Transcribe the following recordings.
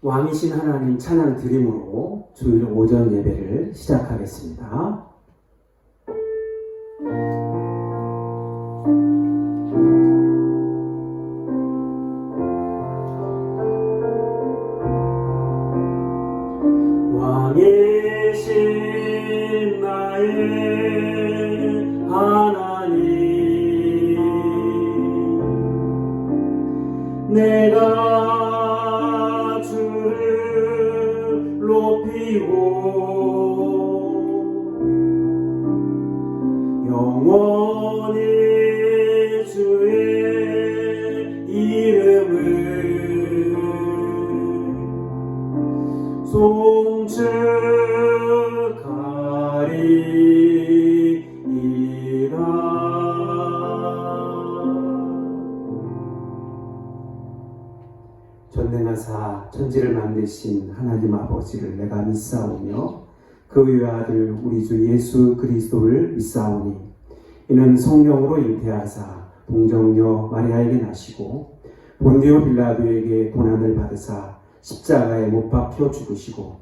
왕이신 하나님 찬양 드림으로 주일 오전 예배를 시작하겠습니다. 왕이신 나의 하나님, 내가 주를 높이고 영원히 주의 이름을 송축하리이다. 전능하사 천지를 만드신 하나님 아버지를 내가 믿사오며 그 외아들 우리 주 예수 그리스도를 믿사오니 이는 성령으로 잉태하사 동정녀 마리아에게 나시고 본디오 빌라도에게 고난을 받으사 십자가에 못 박혀 죽으시고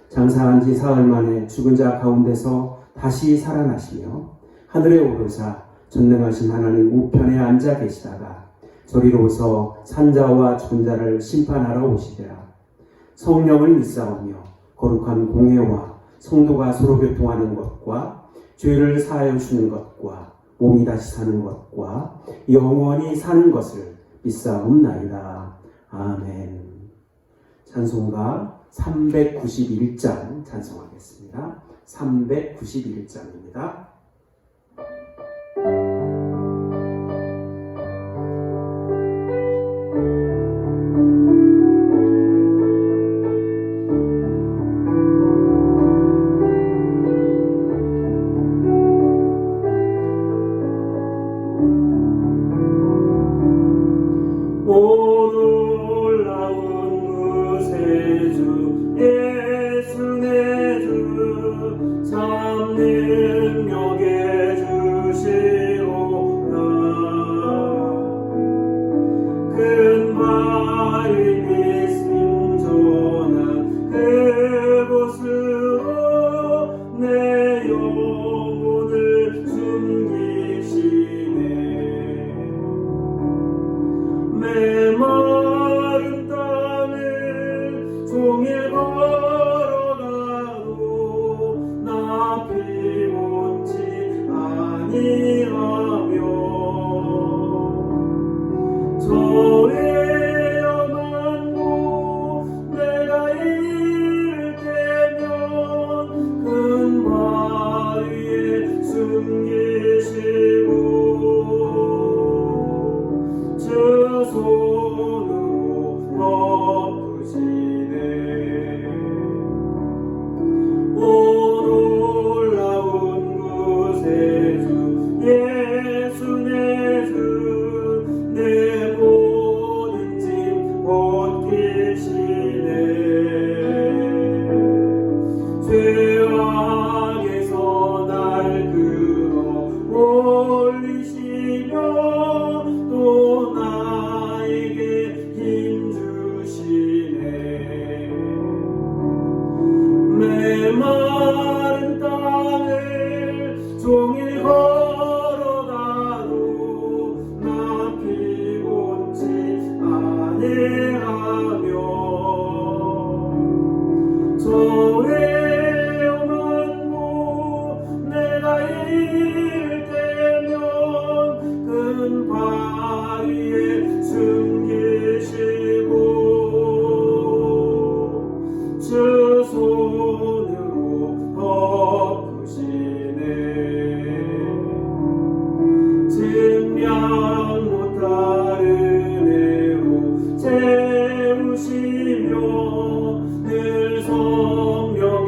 장사한 지 사흘 만에 죽은 자 가운데서 다시 살아나시며 하늘에 오르사 전능하신 하나님 우편에 앉아 계시다가 저리로서 산자와 죽은 자를 심판하러 오시리라. 성령을 믿사오며 거룩한 공회와 성도가 서로 교통하는 것과 죄를 사하여 주는 것과 몸이 다시 사는 것과 영원히 사는 것을 믿사옵나이다. 아멘. 찬송가 391장 찬송하겠습니다. 391장입니다. 채우시며 늘 성령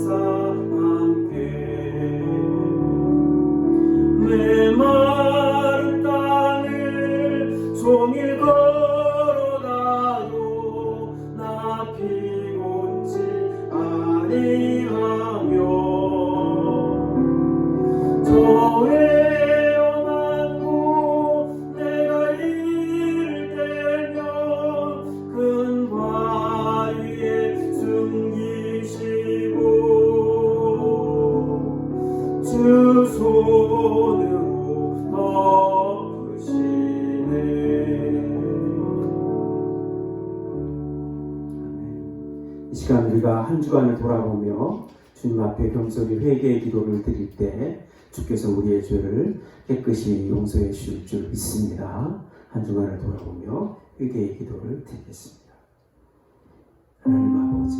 함께 내 마른 땅을 종일 걸어가도 나 피곤치 아니하며 저의 많고 내가 이를 때면 큰 바위에 숨기시고 주 손으로 덮으시네. 이 시간 우리가 한 주간을 돌아보며 주님 앞에 겸손히 회개의 기도를 드릴 때 주께서 우리의 죄를 깨끗이 용서해 주실 줄 믿습니다. 한 주간을 돌아보며 회개의 기도를 드리겠습니다. 하나님 아버지,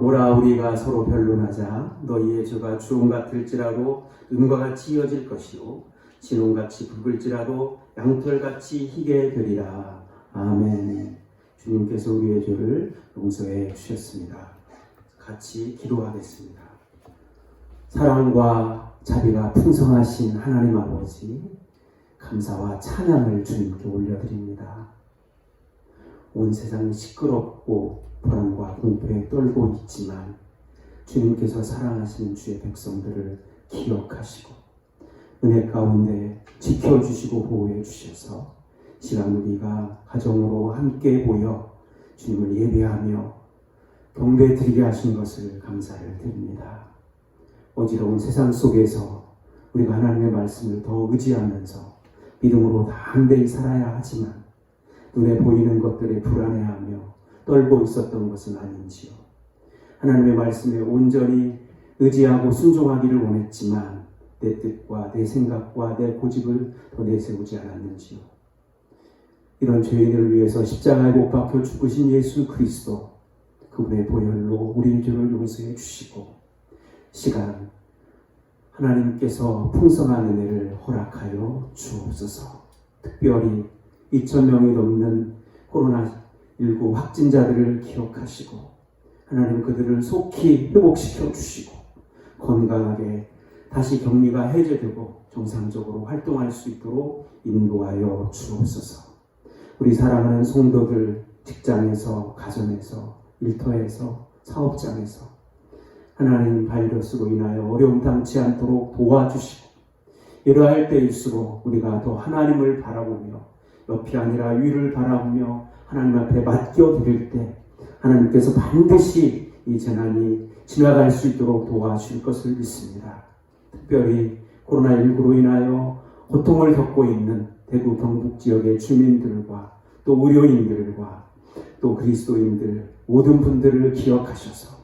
오라 우리가 서로 변론하자. 너희의 죄가 주홍 같을지라도 은과 같이 이어질 것이요 진홍같이 붉을지라도 양털같이 희게 되리라. 아멘. 주님께서 우리의 죄를 용서해 주셨습니다. 같이 기도하겠습니다. 사랑과 자비가 풍성하신 하나님 아버지, 감사와 찬양을 주님께 올려드립니다. 온 세상이 시끄럽고 불안과 공포에 떨고 있지만 주님께서 사랑하시는 주의 백성들을 기억하시고 은혜 가운데 지켜주시고 보호해 주셔서 시간 우리가 가정으로 함께 모여 주님을 예배하며 경배 드리게 하신 것을 감사를 드립니다. 어지러운 세상 속에서 우리가 하나님의 말씀을 더 의지하면서 믿음으로 담대히 살아야 하지만 눈에 보이는 것들에 불안해하며 떨고 있었던 것은 아닌지요. 하나님의 말씀에 온전히 의지하고 순종하기를 원했지만 내 뜻과 내 생각과 내 고집을 더 내세우지 않았는지요. 이런 죄인을 위해서 십자가에 못 박혀 죽으신 예수 그리스도, 그분의 보혈로 우리의 죄를 용서해 주시고 시간 하나님께서 풍성한 은혜를 허락하여 주옵소서. 특별히 2,000명이 넘는 코로나19 확진자들을 기억하시고 하나님 그들을 속히 회복시켜 주시고 건강하게 다시 격리가 해제되고 정상적으로 활동할 수 있도록 인도하여 주옵소서. 우리 사랑하는 성도들 직장에서, 가정에서, 일터에서, 사업장에서 하나님 바이러스로 인하여 어려움 당치 않도록 도와주시고 이러할 때일수록 우리가 더 하나님을 바라보며 옆이 아니라 위를 바라보며 하나님 앞에 맡겨드릴 때 하나님께서 반드시 이 재난이 지나갈 수 있도록 도와주실 것을 믿습니다. 특별히 코로나19로 인하여 고통을 겪고 있는 대구 경북 지역의 주민들과 또 의료인들과 또 그리스도인들 모든 분들을 기억하셔서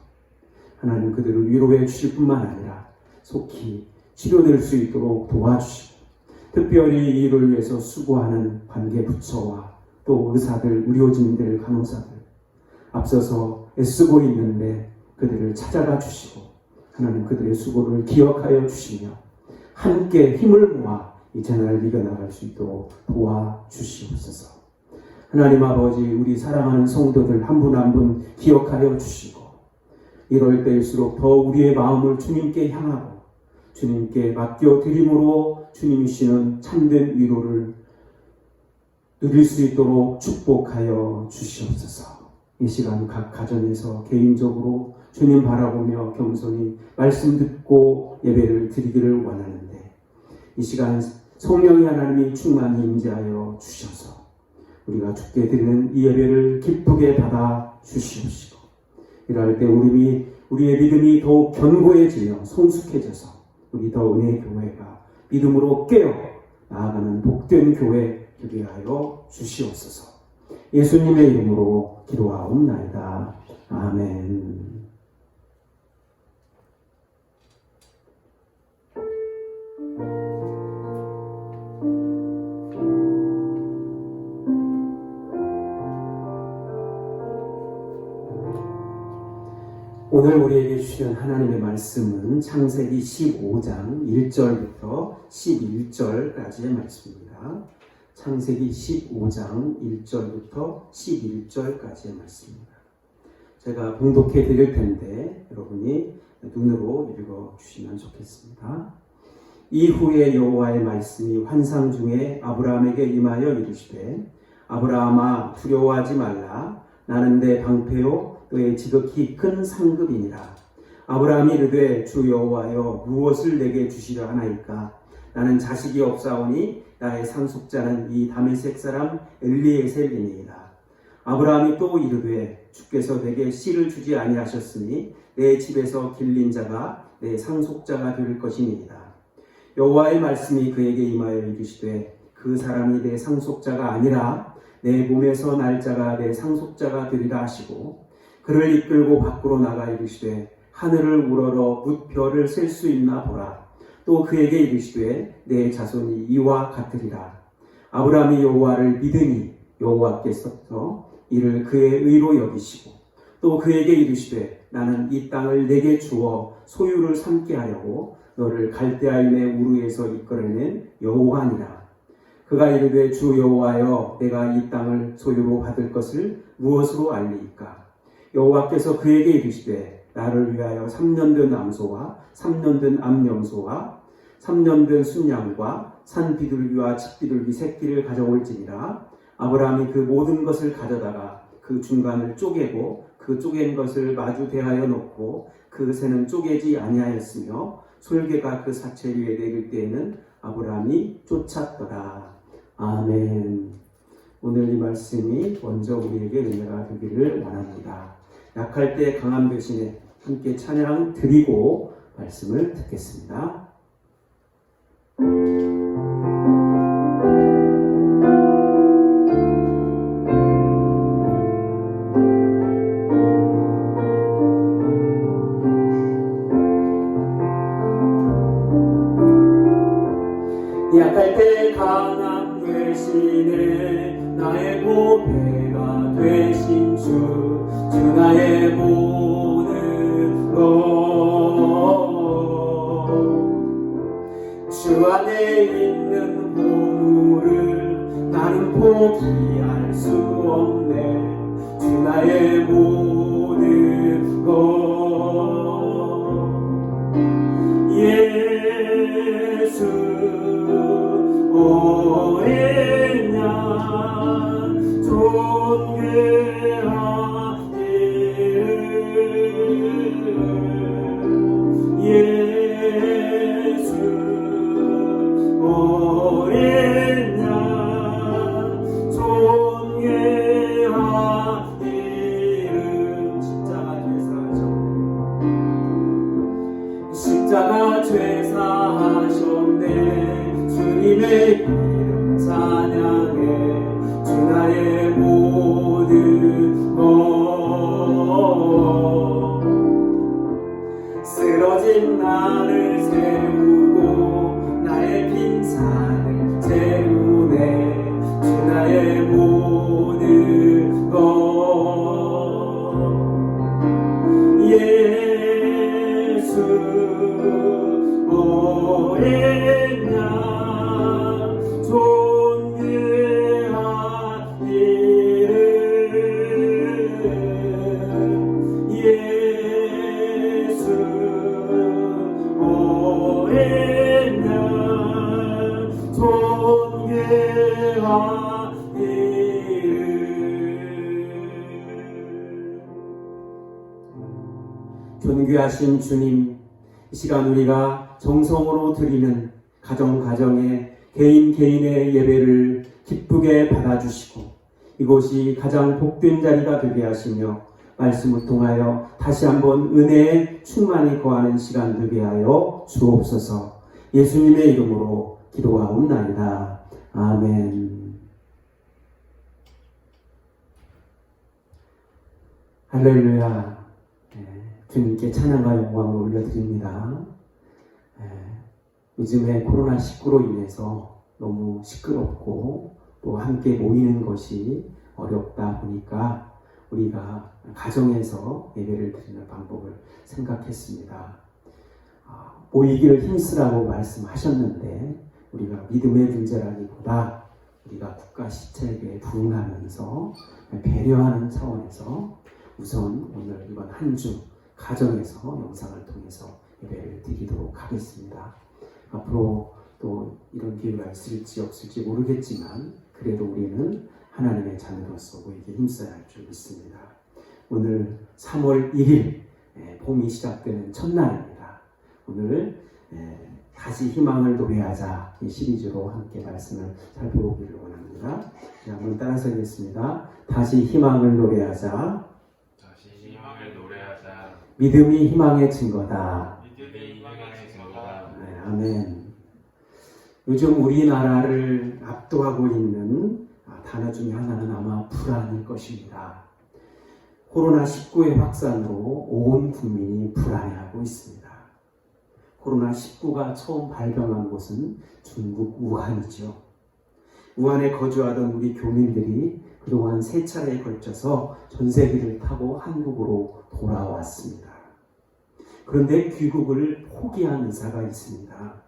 하나님 그들을 위로해 주실 뿐만 아니라 속히 치료될 수 있도록 도와주시고 특별히 이 일을 위해서 수고하는 관계부처와 또 의사들, 의료진들, 간호사들 앞서서 애쓰고 있는데 그들을 찾아가 주시고 하나님 그들의 수고를 기억하여 주시며 함께 힘을 모아 이 재난을 이겨나갈 수 있도록 도와주시옵소서. 하나님 아버지, 우리 사랑하는 성도들 한 분 한 분 기억하여 주시고 이럴 때일수록 더 우리의 마음을 주님께 향하고 주님께 맡겨드림으로 주님이 주시는 참된 위로를 누릴 수 있도록 축복하여 주시옵소서. 이 시간 각 가정에서 개인적으로 주님 바라보며 겸손히 말씀 듣고 예배를 드리기를 원하는데 이 시간 성령의 하나님이 충만히 임재하여 주셔서 우리가 주께 드리는 이 예배를 기쁘게 받아 주시옵시고 이럴 때 우리 우리의 믿음이 더욱 견고해지며 성숙해져서 우리 더 은혜의 교회가 믿음으로 깨어 나아가는 복된 교회 되게 하여 주시옵소서. 예수님의 이름으로 기도하옵나이다. 아멘. 오늘 우리에게 주시는 하나님의 말씀은 창세기 15장 1절부터 11절까지의 말씀입니다. 창세기 15장 1절부터 11절까지의 말씀입니다. 제가 봉독해 드릴 텐데 여러분이 눈으로 읽어주시면 좋겠습니다. 이후에 여호와의 말씀이 환상 중에 아브라함에게 임하여 이르시되 아브라함아 두려워하지 말라. 나는 내 방패요 너의 지극히 큰 상급이니라. 아브라함이 이르되 주 여호와여 무엇을 내게 주시려 하나이까? 나는 자식이 없사오니 나의 상속자는 이 다메섹 사람 엘리에셀이니이다. 아브라함이 또 이르되 주께서 내게 씨를 주지 아니하셨으니 내 집에서 길린 자가 내 상속자가 될 것이니이다. 여호와의 말씀이 그에게 임하여 이르시되 그 사람이 내 상속자가 아니라 내 몸에서 날 자가 내 상속자가 되리라 하시고 그를 이끌고 밖으로 나가 이르시되 하늘을 우러러 뭇별을 셀 수 있나 보라. 또 그에게 이르시되 내 자손이 이와 같으리라. 아브라함이 여호와를 믿으니 여호와께서 이를 그의 의로 여기시고 또 그에게 이르시되 나는 이 땅을 내게 주어 소유를 삼게 하려고 너를 갈대아인의 우르에서 이끌어낸 여호와니라. 그가 이르되 주 여호와여 내가 이 땅을 소유로 받을 것을 무엇으로 알리이까? 여호와께서 그에게 이르시되 나를 위하여 3년 된 암소와 3년 된 암염소와 3년 된 순양과 산비둘기와 집비둘기 새끼를 가져올지니라. 아브라함이 그 모든 것을 가져다가 그 중간을 쪼개고 그 쪼갠 것을 마주 대하여 놓고 그 새는 쪼개지 아니하였으며 솔개가 그 사체 위에 내릴 때에는 아브라함이 쫓았더라. 아멘. 오늘 이 말씀이 먼저 우리에게 은혜가 되기를 원합니다. 약할 때 강함 대신에 함께 찬양 드리고 말씀을 듣겠습니다. 약할 때 강함 대신에 나의 보배가 되신 주 나의 모든 것 주 안에 있는 보물을 나는 포기할 수 없네. 주 나의 모든 것 예수 어린 양 존귀한 이름 예수 어린 양 존귀한 이름 십자가 죄사하셨네. 주님의 이름 찬양해. 주 나의 모든 것 쓰러진 나를 세우고 나의 빈산을 채우네. 주 나의 모든 것 예수 어린 양 존귀한 이름 예수 어린 양 존귀한 이름. 존귀하신 주님, 이 시간 우리가 정성으로 드리는 가정가정의 개인의 예배를 기쁘게 받아주시고 이곳이 가장 복된 자리가 되게 하시며 말씀을 통하여 다시 한번 은혜의 충만히 거하는 시간 되게 하여 주옵소서. 예수님의 이름으로 기도하옵나이다. 아멘. 할렐루야. 주님께 찬양과 영광을 올려드립니다. 요즘에 코로나19로 인해서 너무 시끄럽고 또 함께 모이는 것이 어렵다 보니까 우리가 가정에서 예배를 드리는 방법을 생각했습니다. 모이기를 힘쓰라고 말씀하셨는데 우리가 믿음의 문제라기보다 우리가 국가 시책에 부응하면서 배려하는 차원에서 우선 오늘 이번 한 주 가정에서 영상을 통해서 예배를 드리도록 하겠습니다. 앞으로 또 이런 기회가 있을지 없을지 모르겠지만 그래도 우리는 하나님의 자녀로서 모이기에 힘써야 할 줄 믿습니다. 오늘 3월 1일 봄이 시작되는 첫날입니다. 오늘 다시 희망을 노래하자 이 시리즈로 함께 말씀을 살펴보기를 원합니다. 한번 따라서 하겠습니다. 다시 희망을 노래하자. 다시 희망을 노래하자. 믿음이 희망의 증거다. 믿음이 희망의 증거다. 네, 아멘. 요즘 우리나라를 압도하고 있는 단어 중에 하나는 아마 불안일 것입니다. 코로나19의 확산으로 온 국민이 불안해하고 있습니다. 코로나19가 처음 발병한 곳은 중국 우한이죠. 우한에 거주하던 우리 교민들이 그동안 3차례에 걸쳐서 전세기를 타고 한국으로 돌아왔습니다. 그런데 귀국을 포기한 의사가 있습니다.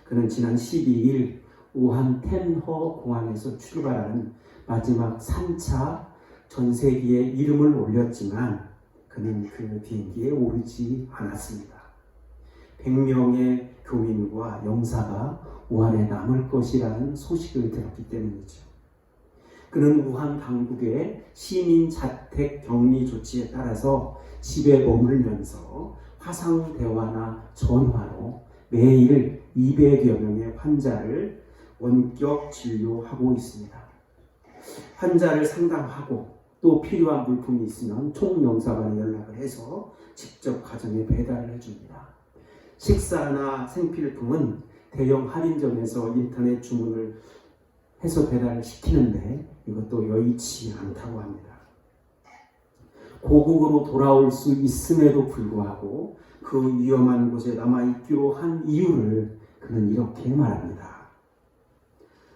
그는 지난 12일 우한 텐허 공항에서 출발하는 마지막 3차 전세기에 이름을 올렸지만 그는 그 비행기에 오르지 않았습니다. 100명의 교민과 영사가 우한에 남을 것이라는 소식을 들었기 때문이죠. 그는 우한 당국의 시민 자택 격리 조치에 따라서 집에 머물면서 화상 대화나 전화로 매일 200여 명의 환자를 원격 진료하고 있습니다. 환자를 상담하고 또 필요한 물품이 있으면 총영사관에 연락을 해서 직접 가정에 배달을 해줍니다. 식사나 생필품은 대형 할인점에서 인터넷 주문을 해서 배달을 시키는데 이것도 여의치 않다고 합니다. 고국으로 돌아올 수 있음에도 불구하고 그 위험한 곳에 남아있기로 한 이유를 그는 이렇게 말합니다.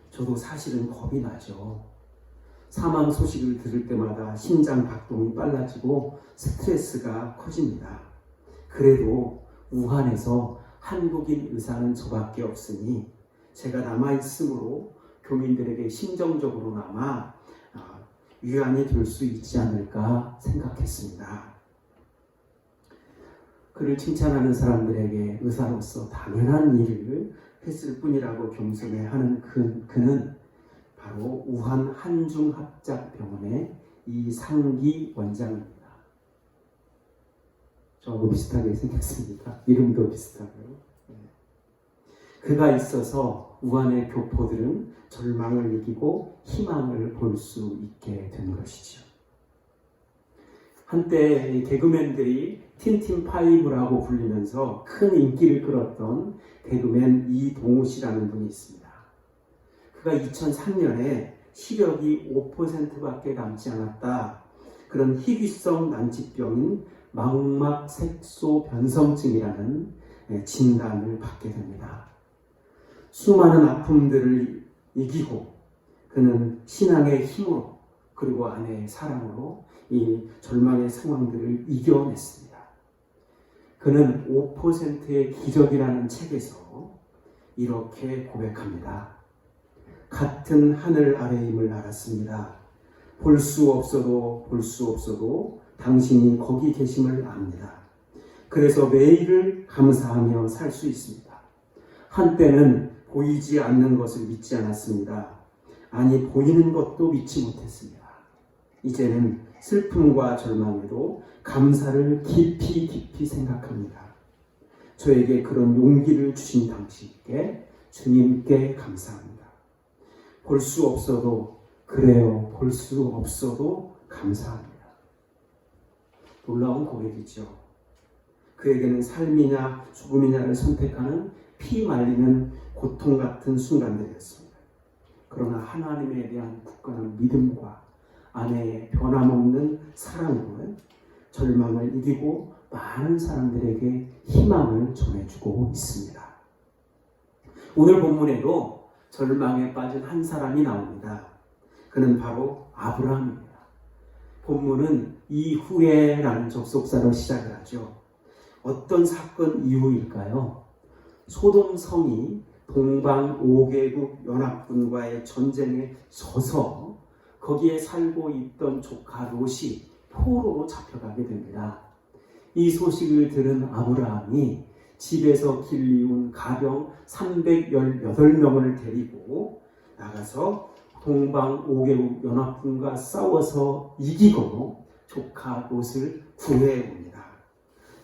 저도 사실은 겁이 나죠. 사망 소식을 들을 때마다 심장 박동이 빨라지고 스트레스가 커집니다. 그래도 우한에서 한국인 의사는 저밖에 없으니 제가 남아있으므로 교민들에게 심정적으로나마 위안이 될 수 있지 않을까 생각했습니다. 그를 칭찬하는 사람들에게 의사로서 당연한 일을 했을 뿐이라고 겸손해하는 그는 바로 우한 한중합작병원의 이상기 원장입니다. 저하고 비슷하게 생겼습니다. 이름도 비슷하고요. 그가 있어서 우한의 교포들은 절망을 이기고 희망을 볼 수 있게 된 것이죠. 한때 개그맨들이 틴틴파이브라고 불리면서 큰 인기를 끌었던 개그맨 이동우 씨라는 분이 있습니다. 그가 2003년에 시력이 5%밖에 남지 않았다. 그런 희귀성 난치병인 망막색소 변성증이라는 진단을 받게 됩니다. 수많은 아픔들을 이기고 그는 신앙의 힘으로 그리고 아내의 사랑으로 이 절망의 상황들을 이겨냈습니다. 그는 5%의 기적이라는 책에서 이렇게 고백합니다. 같은 하늘 아래임을 알았습니다. 볼 수 없어도 당신이 거기 계심을 압니다. 그래서 매일을 감사하며 살 수 있습니다. 한때는 보이지 않는 것을 믿지 않았습니다. 아니 보이는 것도 믿지 못했습니다. 이제는 슬픔과 절망에도 감사를 깊이 생각합니다. 저에게 그런 용기를 주신 당신께 주님께 감사합니다. 볼 수 없어도 그래요. 볼 수 없어도 감사합니다. 놀라운 고백이죠. 그에게는 삶이냐 죽음이냐를 선택하는 피 말리는 고통 같은 순간들이었습니다. 그러나 하나님에 대한 굳건한 믿음과 아내의 변함없는 사랑으로 절망을 이기고 많은 사람들에게 희망을 전해주고 있습니다. 오늘 본문에도 절망에 빠진 한 사람이 나옵니다. 그는 바로 아브라함입니다. 본문은 이후에라는 접속사로 시작을 하죠. 어떤 사건 이후일까요? 소돔 성이 동방 5개국 연합군과의 전쟁에 져서 거기에 살고 있던 조카 롯이 포로로 잡혀가게 됩니다. 이 소식을 들은 아브라함이 집에서 길리운 가병 318명을 데리고 나가서 동방 5개국 연합군과 싸워서 이기고 조카 롯을 구해옵니다.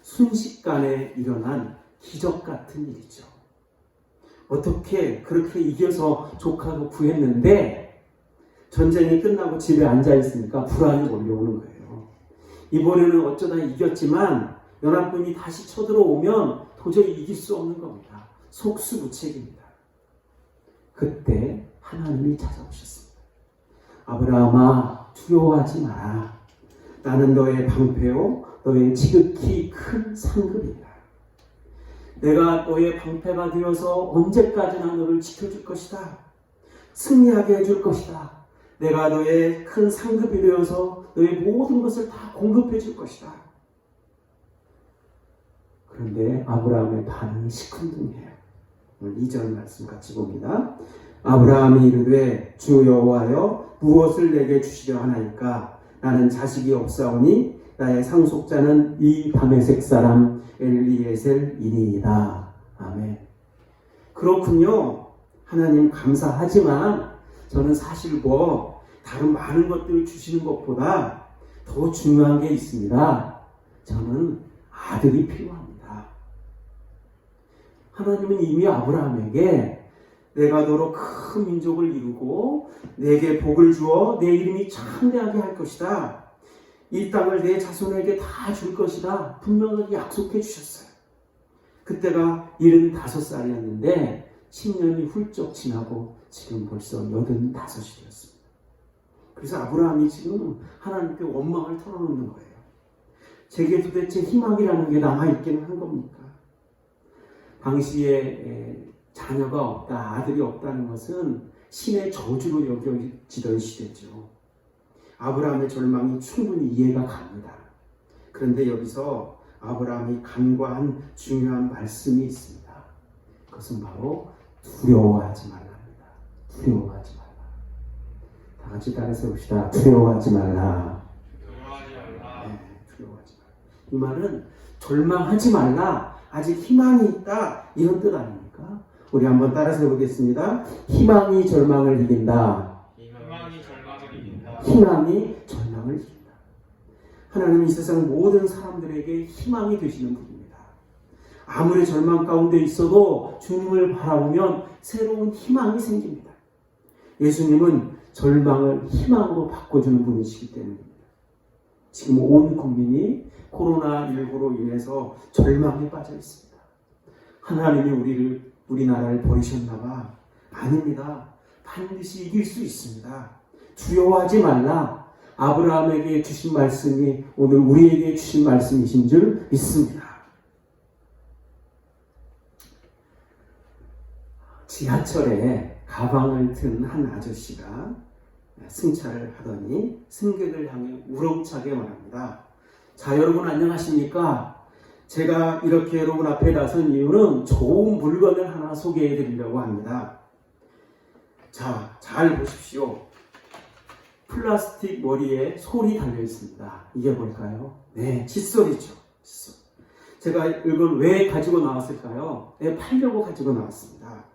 순식간에 일어난 기적 같은 일이죠. 어떻게 그렇게 이겨서 조카도 구했는데 전쟁이 끝나고 집에 앉아있으니까 불안이 몰려오는 거예요. 이번에는 어쩌다 이겼지만 연합군이 다시 쳐들어오면 도저히 이길 수 없는 겁니다. 속수무책입니다. 그때 하나님이 찾아오셨습니다. 아브라함아, 두려워하지 마라. 나는 너의 방패요 너의 지극히 큰 상급이다. 내가 너의 방패가 되어서 언제까지나 너를 지켜줄 것이다. 승리하게 해줄 것이다. 내가 너의 큰 상급이 되어서 너의 모든 것을 다 공급해 줄 것이다. 그런데 아브라함의 반응이 시큰둥해요. 오늘 2절 말씀 같이 봅니다. 아브라함이 이르되 주 여호와여 무엇을 내게 주시려 하나이까? 나는 자식이 없사오니 나의 상속자는 이 다메섹 사람 엘리에셀이니이다. 아멘. 그렇군요. 하나님 감사하지만 저는 사실 다른 많은 것들을 주시는 것보다 더 중요한 게 있습니다. 저는 아들이 필요합니다. 하나님은 이미 아브라함에게 내가 너로 큰 민족을 이루고 내게 복을 주어 내 이름이 창대하게 할 것이다. 이 땅을 내 자손에게 다 줄 것이다. 분명하게 약속해 주셨어요. 그때가 75살이었는데 10년이 훌쩍 지나고 지금 벌써 85이 되었습니다. 그래서 아브라함이 지금 하나님께 원망을 털어놓는 거예요. 제게 도대체 희망이라는 게 남아있기는 한 겁니까? 당시에 자녀가 없다, 아들이 없다는 것은 신의 저주로 여겨지던 시대죠. 아브라함의 절망이 충분히 이해가 갑니다. 그런데 여기서 아브라함이 간과한 중요한 말씀이 있습니다. 그것은 바로 두려워하지 말랍니다. 두려워하지 말라. 다 같이 따라서 봅시다. 두려워하지 말라. 네, 두려워하지 말라. 이 말은 절망하지 말라. 아직 희망이 있다. 이런 뜻 아닙니까? 우리 한번 따라서 해보겠습니다. 희망이 절망을 이긴다. 희망이 절망을 이긴다. 희망이 절망을 이긴다. 하나님은 이 세상 모든 사람들에게 희망이 되시는 분입니다. 아무리 절망 가운데 있어도 주님을 바라보면 새로운 희망이 생깁니다. 예수님은 절망을 희망으로 바꿔주는 분이시기 때문입니다. 지금 온 국민이 코로나19로 인해서 절망에 빠져 있습니다. 하나님이 우리나라를 버리셨나 봐. 아닙니다. 반드시 이길 수 있습니다. 두려워하지 말라. 아브라함에게 주신 말씀이 오늘 우리에게 주신 말씀이신 줄 믿습니다. 지하철에 가방을 든 한 아저씨가 승차를 하더니 승객을 향해 우렁차게 말합니다. 자, 여러분 안녕하십니까? 제가 이렇게 여러분 앞에 나선 이유는 좋은 물건을 하나 소개해 드리려고 합니다. 자, 잘 보십시오. 플라스틱 머리에 솔이 달려 있습니다. 이게 뭘까요? 네, 칫솔이죠. 칫솔. 제가 이걸 왜 가지고 나왔을까요? 네, 팔려고 가지고 나왔습니다.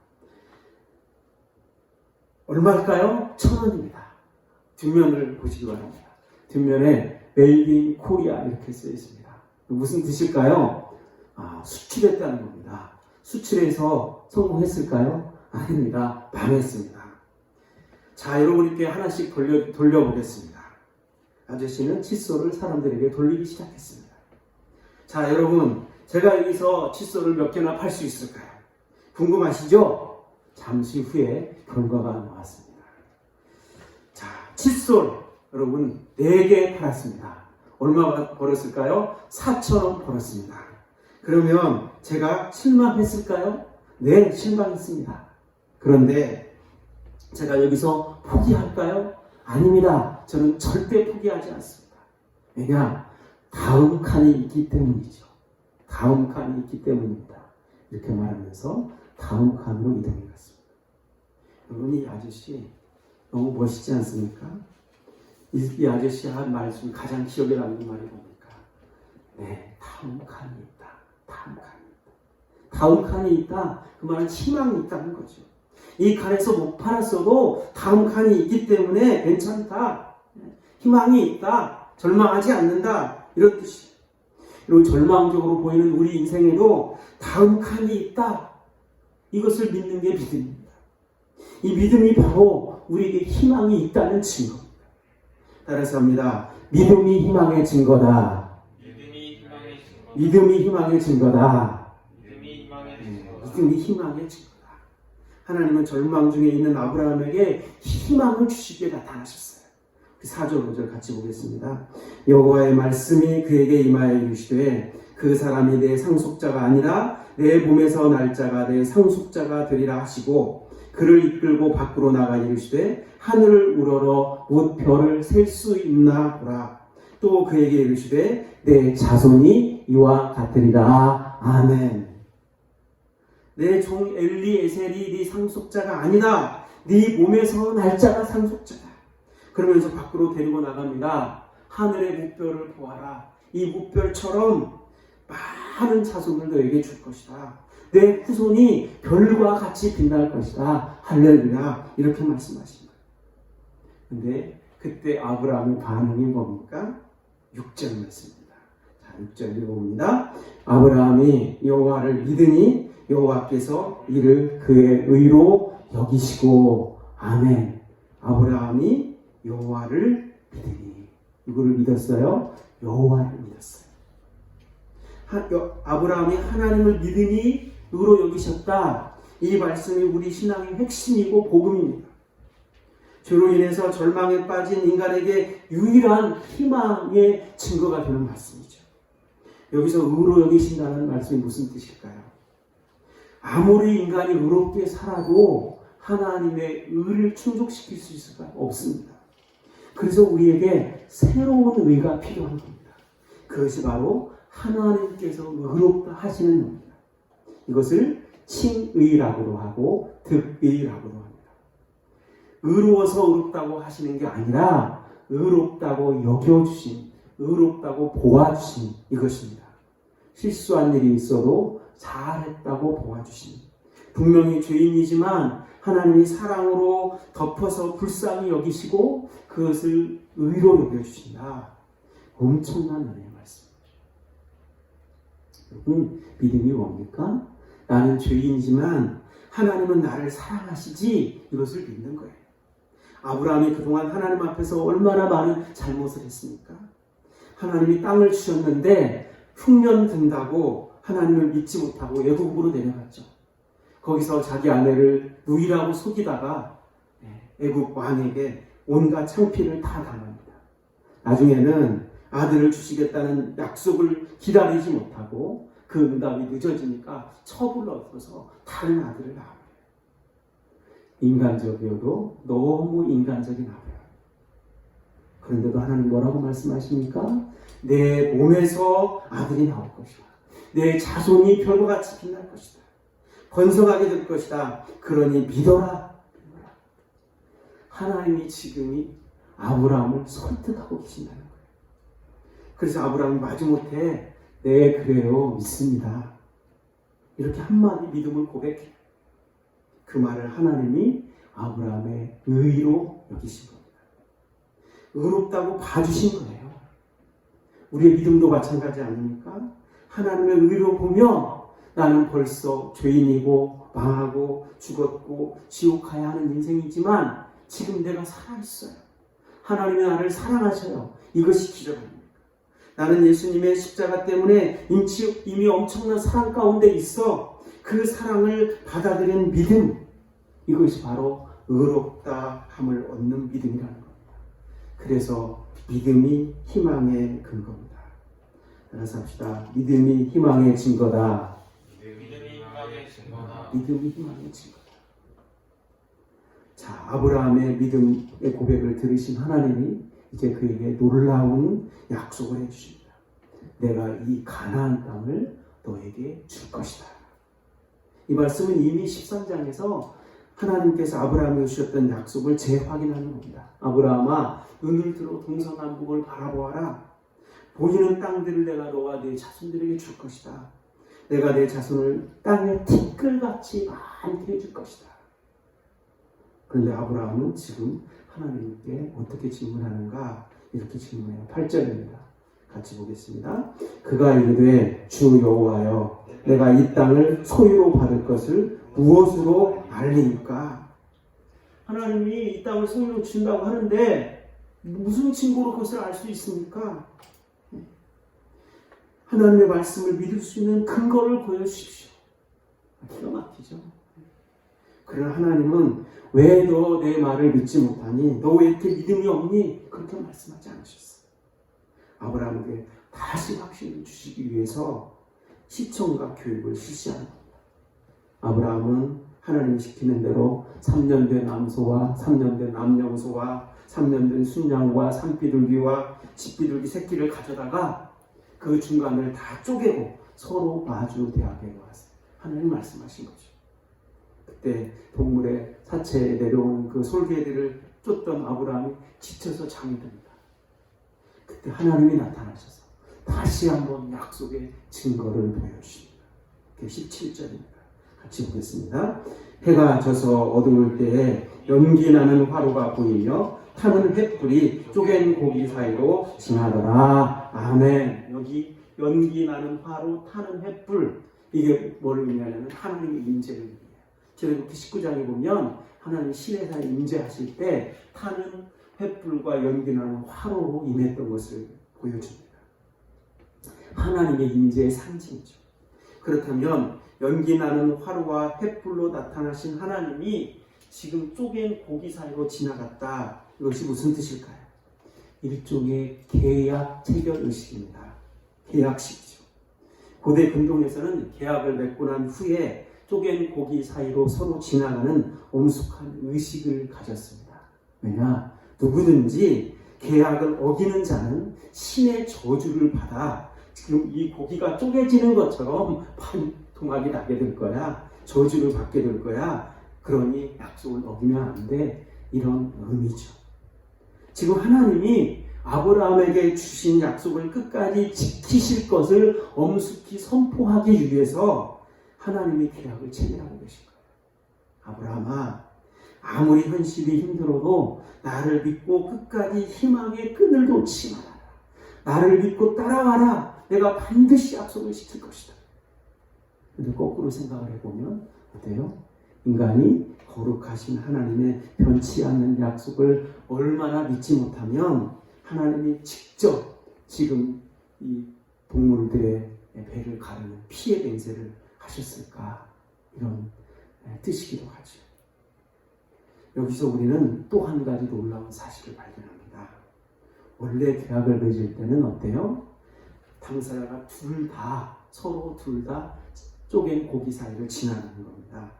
얼마일까요? 1,000원입니다. 뒷면을 보시기 바랍니다. 뒷면에 Made in Korea 이렇게 쓰여 있습니다. 무슨 뜻일까요? 수출했다는 겁니다. 수출해서 성공했을까요? 아닙니다. 망했습니다. 자, 여러분께 하나씩 돌려보겠습니다. 아저씨는 칫솔을 사람들에게 돌리기 시작했습니다. 자, 여러분, 제가 여기서 칫솔을 몇 개나 팔 수 있을까요? 궁금하시죠? 잠시 후에 결과가 나왔습니다. 자, 칫솔 여러분 4개 팔았습니다. 얼마 벌었을까요? 4,000원 벌었습니다. 그러면 제가 실망했을까요? 네, 실망했습니다. 그런데 제가 여기서 포기할까요? 아닙니다. 저는 절대 포기하지 않습니다. 왜냐? 다음 칸이 있기 때문이죠. 다음 칸이 있기 때문입니다. 이렇게 말하면서 다음 칸으로 이동해 갔습니다. 여러분, 이 아저씨 너무 멋있지 않습니까? 이 아저씨 한 말씀 가장 기억에 남는 말이 뭡니까? 네, 다음 칸이 있다. 다음 칸이 있다. 다음 칸이 있다. 그 말은 희망이 있다는 거죠. 이 칸에서 못 팔았어도 다음 칸이 있기 때문에 괜찮다. 희망이 있다. 절망하지 않는다. 이런 뜻이에요. 이런 절망적으로 보이는 우리 인생에도 다음 칸이 있다. 이것을 믿는 게 믿음입니다. 이 믿음이 바로 우리에게 희망이 있다는 증거입니다. 따라서 합니다. 믿음이 희망의 증거다. 믿음이 희망의 증거다. 믿음이 희망의 증거다. 하나님은 절망 중에 있는 아브라함에게 희망을 주시기에 나타나셨어요. 4절 5절 같이 보겠습니다. 여호와의 말씀이 그에게 임하여 이르시되 그 사람이 내 상속자가 아니라 내 몸에서 날 자가 내 상속자가 되리라 하시고 그를 이끌고 밖으로 나가 이르시되 하늘을 우러러 곧 별을 셀 수 있나 보라. 또 그에게 이르시되 내 자손이 이와 같으리라. 아멘. 내 종 엘리에셀이 네 상속자가 아니다. 네 몸에서 날 자가 상속자다. 그러면서 밖으로 데리고 나갑니다. 하늘의 묵별을 보아라. 이 묵별처럼 많은 자손을 너에게 줄 것이다. 내 후손이 별과 같이 빛날 것이다. 할렐루야. 이렇게 말씀하십니다. 근데 그때 아브라함의 반응이 뭡니까? 6절 말씀입니다. 자, 6절 읽어봅니다. 아브라함이 여호와를 믿으니 여호와께서 이를 그의 의로 여기시고. 아멘. 아브라함이 여호와를 믿으니. 누구를 믿었어요? 여호와를 믿었어요. 아브라함이 하나님을 믿으니 의로 여기셨다. 이 말씀이 우리 신앙의 핵심이고 복음입니다. 죄로 인해서 절망에 빠진 인간에게 유일한 희망의 증거가 되는 말씀이죠. 여기서 의로 여기신다는 말씀이 무슨 뜻일까요? 아무리 인간이 의롭게 살아도 하나님의 의를 충족시킬 수 있을까요? 없습니다. 그래서 우리에게 새로운 의가 필요한 겁니다. 그것이 바로 하나님께서 의롭다 하시는 겁니다. 이것을 칭의라고도 하고 득의라고도 합니다. 의로워서 의롭다고 하시는 게 아니라 의롭다고 여겨주신, 의롭다고 보아주신 이것입니다. 실수한 일이 있어도 잘했다고 보아주신, 분명히 죄인이지만 하나님이 사랑으로 덮어서 불쌍히 여기시고 그것을 의로 여겨주신다. 엄청난 은혜의 말씀이죠. 여러분, 믿음이 뭡니까? 나는 죄인이지만 하나님은 나를 사랑하시지. 이것을 믿는 거예요. 아브라함이 그동안 하나님 앞에서 얼마나 많은 잘못을 했습니까? 하나님이 땅을 주셨는데 흉년 든다고 하나님을 믿지 못하고 애국으로 내려갔죠. 거기서 자기 아내를 누이라고 속이다가 애국 왕에게 온갖 창피를 다 당합니다. 나중에는 아들을 주시겠다는 약속을 기다리지 못하고 그 응답이 늦어지니까 첩을 얻어서 다른 아들을 낳아요. 인간적이어도 너무 인간적인 아브라함. 그런데도 하나님 뭐라고 말씀하십니까? 내 몸에서 아들이 나올 것이다. 내 자손이 별과 같이 빛날 것이다. 번성하게 될 것이다. 그러니 믿어라. 하나님이 지금이 아브라함을 설득하고 계신다는 거예요. 그래서 아브라함이 마지못해 네, 그래요. 믿습니다. 이렇게 한마디 믿음을 고백해요. 그 말을 하나님이 아브라함의 의로 여기신 겁니다. 의롭다고 봐주신 거예요. 우리의 믿음도 마찬가지 아닙니까? 하나님의 의로 보면 나는 벌써 죄인이고 망하고 죽었고 지옥 가야 하는 인생이지만 지금 내가 살아있어요. 하나님이 나를 사랑하셔요. 이것이 기적 아닙니까? 나는 예수님의 십자가 때문에 이미 엄청난 사랑 가운데 있어. 그 사랑을 받아들인 믿음, 이것이 바로 의롭다 함을 얻는 믿음이라는 겁니다. 그래서 믿음이 희망의 근거입니다. 따라서 합시다. 믿음이 희망의 증거다. 믿음이 희망의 증거다. 믿음이 희망의 증거다. 자, 아브라함의 믿음의 고백을 들으신 하나님이 이제 그에게 놀라운 약속을 해주십니다. 내가 이 가나안 땅을 너에게 줄 것이다. 이 말씀은 이미 13장에서 하나님께서 아브라함에게 주셨던 약속을 재확인하는 겁니다. 아브라함아, 눈을 들어 동서남북을 바라보아라. 보이는 땅들을 내가 너와 네 자손들에게 줄 것이다. 내가 내 자손을 땅에 티끌같이 많게 해줄 것이다. 그런데 아브라함은 지금 하나님께 어떻게 질문하는가? 이렇게 질문해요. 8절입니다. 같이 보겠습니다. 그가 이르되 주 여호와여, 내가 이 땅을 소유로 받을 것을 무엇으로 알리니까? 하나님이 이 땅을 소유로 준다고 하는데 무슨 증거로 그것을 알 수 있습니까? 하나님의 말씀을 믿을 수 있는 근거를 보여주십시오. 기가 막히죠. 그러나 하나님은 왜 너 내 말을 믿지 못하니? 너 왜 이렇게 믿음이 없니? 그렇게 말씀하지 않으셨어요. 아브라함에게 다시 확신을 주시기 위해서 시청과 교육을 실시하는 겁니다. 아브라함은 하나님이 시키는 대로 3년 된 암소와 3년 된 암염소와 3년 된 순양과 산비둘기와 집비둘기 새끼를 가져다가 그 중간을 다 쪼개고 서로 마주 대하게 왔어요. 하나님 말씀하신 거죠. 그때 동물의 사체에 내려오는 그 솔개들을 쫓던 아브라함이 지쳐서 잠이 듭니다. 그때 하나님이 나타나셔서 다시 한번 약속의 증거를 보여주십니다. 17절입니다. 같이 보겠습니다. 해가 져서 어두울 때에 연기 나는 화로가 보이며 타는 횃불이 쪼갠 고기 사이로 지나더라. 아멘. 여기 연기 나는 화로, 타는 횃불, 이게 뭐를 의미하냐면 하나님의 임재를 의미해요. 제가 19장에 보면 하나님 시내산에 임재하실 때 타는 횃불과 연기 나는 화로로 임했던 것을 보여줍니다. 하나님의 임재의 상징이죠. 그렇다면 연기 나는 화로와 횃불로 나타나신 하나님이 지금 쪼갠 고기 사이로 지나갔다. 이것이 무슨 뜻일까요? 일종의 계약 체결 의식입니다. 계약식이죠. 고대 근동에서는 계약을 맺고 난 후에 쪼갠 고기 사이로 서로 지나가는 엄숙한 의식을 가졌습니다. 왜냐? 누구든지 계약을 어기는 자는 신의 저주를 받아 지금 이 고기가 쪼개지는 것처럼 반토막이 나게 될 거야. 저주를 받게 될 거야. 그러니 약속을 어기면 안 돼. 이런 의미죠. 지금 하나님이 아브라함에게 주신 약속을 끝까지 지키실 것을 엄숙히 선포하기 위해서 하나님이 계약을 체결하고 계신 거예요. 아브라함아, 아무리 현실이 힘들어도 나를 믿고 끝까지 희망의 끈을 놓지 말아라. 나를 믿고 따라와라. 내가 반드시 약속을 지킬 것이다. 근데 거꾸로 생각을 해보면 어때요? 인간이 거룩하신 하나님의 변치 않는 약속을 얼마나 믿지 못하면 하나님이 직접 지금 이 동물들의 배를 가르는 피의 맹세를 하셨을까? 이런 뜻이기도 하죠. 여기서 우리는 또 한 가지 놀라운 사실을 발견합니다. 원래 계약을 맺을 때는 어때요? 당사자가 서로 둘 다 쪼갠 고기 사이를 지나가는 겁니다.